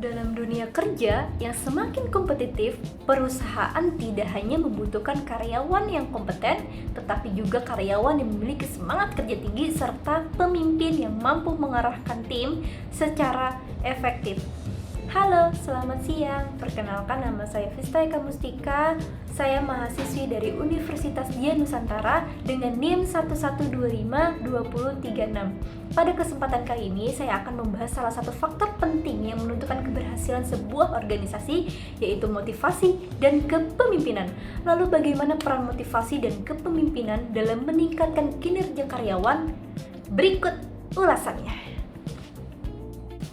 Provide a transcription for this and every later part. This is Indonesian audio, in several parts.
Dalam dunia kerja yang semakin kompetitif, perusahaan tidak hanya membutuhkan karyawan yang kompeten, tetapi juga karyawan yang memiliki semangat kerja tinggi serta pemimpin yang mampu mengarahkan tim secara efektif. Halo, selamat siang. Perkenalkan, nama saya Vista Eka Mustika. Saya mahasiswi dari Universitas Dian Nusantara dengan NIM 11252036. Pada kesempatan kali ini, saya akan membahas salah satu faktor penting yang menentukan keberhasilan sebuah organisasi, yaitu motivasi dan kepemimpinan. Lalu bagaimana peran motivasi dan kepemimpinan dalam meningkatkan kinerja karyawan? Berikut ulasannya.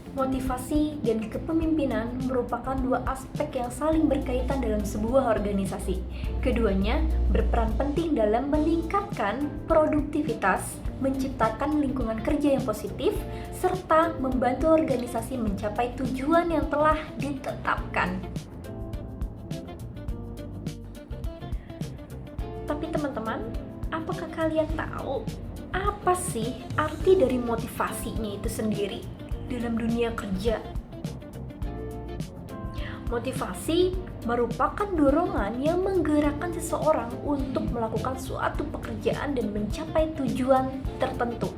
Motivasi dan kepemimpinan merupakan dua aspek yang saling berkaitan dalam sebuah organisasi. Keduanya berperan penting dalam meningkatkan produktivitas, menciptakan lingkungan kerja yang positif, serta membantu organisasi mencapai tujuan yang telah ditetapkan. Tapi teman-teman, apakah kalian tahu apa sih arti dari motivasinya itu sendiri dalam dunia kerja? Motivasi merupakan dorongan yang menggerakkan seseorang untuk melakukan suatu pekerjaan dan mencapai tujuan tertentu.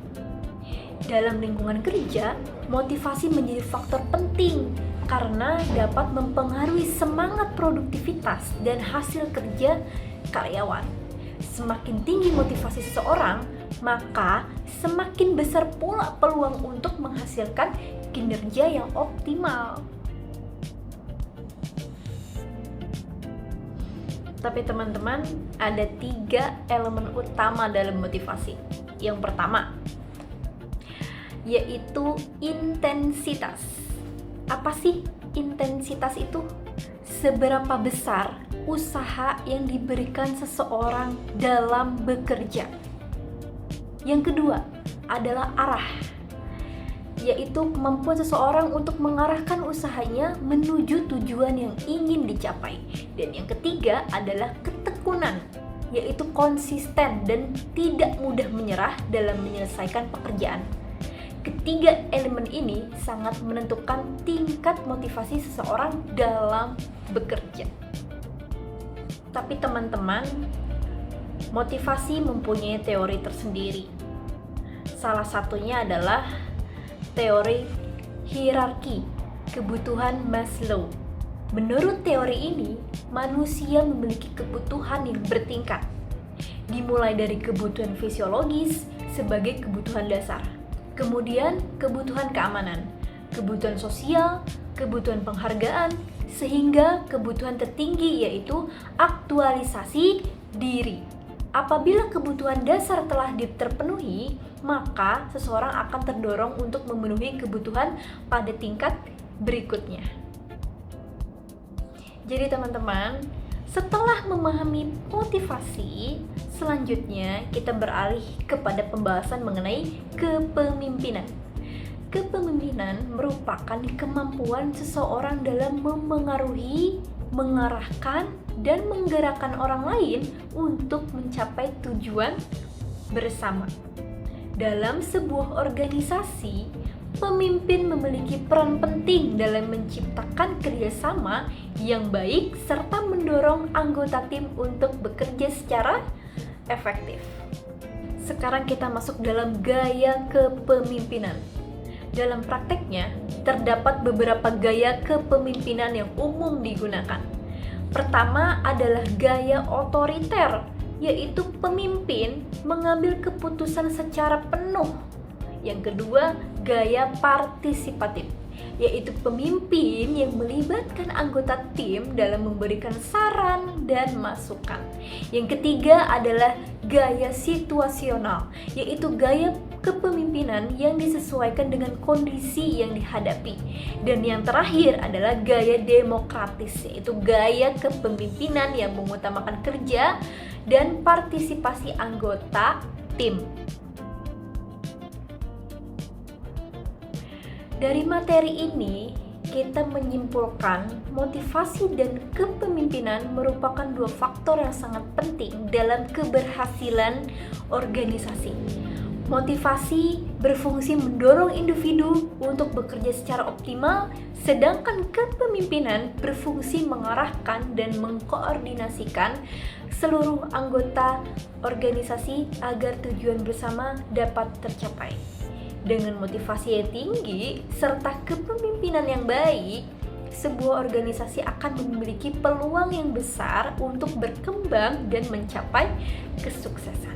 Dalam lingkungan kerja, motivasi menjadi faktor penting karena dapat mempengaruhi semangat produktivitas dan hasil kerja karyawan. Semakin tinggi motivasi seseorang, maka semakin besar pula peluang untuk menghasilkan kinerja yang optimal. Tapi teman-teman, ada 3 elemen utama dalam motivasi. Yang pertama, yaitu intensitas. Apa sih intensitas itu? Seberapa besar usaha yang diberikan seseorang dalam bekerja. Yang kedua adalah arah, yaitu kemampuan seseorang untuk mengarahkan usahanya menuju tujuan yang ingin dicapai. Dan yang ketiga adalah ketekunan, yaitu konsisten dan tidak mudah menyerah dalam menyelesaikan pekerjaan. Ketiga elemen ini sangat menentukan tingkat motivasi seseorang dalam bekerja. Tapi teman-teman, motivasi mempunyai teori tersendiri. Salah satunya adalah teori hierarki kebutuhan Maslow. Menurut teori ini, manusia memiliki kebutuhan yang bertingkat, dimulai dari kebutuhan fisiologis sebagai kebutuhan dasar, kemudian kebutuhan keamanan, kebutuhan sosial, kebutuhan penghargaan, sehingga kebutuhan tertinggi yaitu aktualisasi diri. Apabila kebutuhan dasar telah terpenuhi, maka seseorang akan terdorong untuk memenuhi kebutuhan pada tingkat berikutnya. Jadi teman-teman, setelah memahami motivasi, selanjutnya kita beralih kepada pembahasan mengenai kepemimpinan. Kepemimpinan merupakan kemampuan seseorang dalam memengaruhi, mengarahkan, dan menggerakkan orang lain untuk mencapai tujuan bersama. Dalam sebuah organisasi, pemimpin memiliki peran penting dalam menciptakan kerjasama yang baik serta mendorong anggota tim untuk bekerja secara efektif. Sekarang kita masuk dalam gaya kepemimpinan. Dalam prakteknya, terdapat beberapa gaya kepemimpinan yang umum digunakan. Pertama adalah gaya otoriter, yaitu pemimpin mengambil keputusan secara penuh. Yang kedua, gaya partisipatif, yaitu pemimpin yang melibatkan anggota tim dalam memberikan saran dan masukan. Yang ketiga adalah gaya situasional, yaitu gaya kepemimpinan yang disesuaikan dengan kondisi yang dihadapi. Dan yang terakhir adalah gaya demokratis, yaitu gaya kepemimpinan yang mengutamakan kerja dan partisipasi anggota tim. Dari materi ini, kita menyimpulkan motivasi dan kepemimpinan merupakan dua faktor yang sangat penting dalam keberhasilan organisasi. Motivasi berfungsi mendorong individu untuk bekerja secara optimal, sedangkan kepemimpinan berfungsi mengarahkan dan mengkoordinasikan seluruh anggota organisasi agar tujuan bersama dapat tercapai. Dengan motivasi yang tinggi serta kepemimpinan yang baik, sebuah organisasi akan memiliki peluang yang besar untuk berkembang dan mencapai kesuksesan.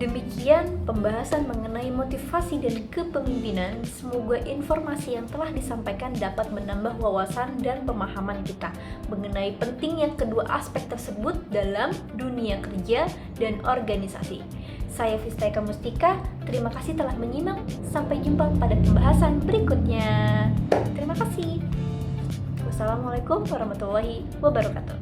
Demikian pembahasan mengenai motivasi dan kepemimpinan. Semoga informasi yang telah disampaikan dapat menambah wawasan dan pemahaman kita mengenai pentingnya kedua aspek tersebut dalam dunia kerja dan organisasi. Saya Vistaika Mustika, terima kasih telah menyimak. Sampai jumpa pada pembahasan berikutnya. Terima kasih. Wassalamualaikum warahmatullahi wabarakatuh.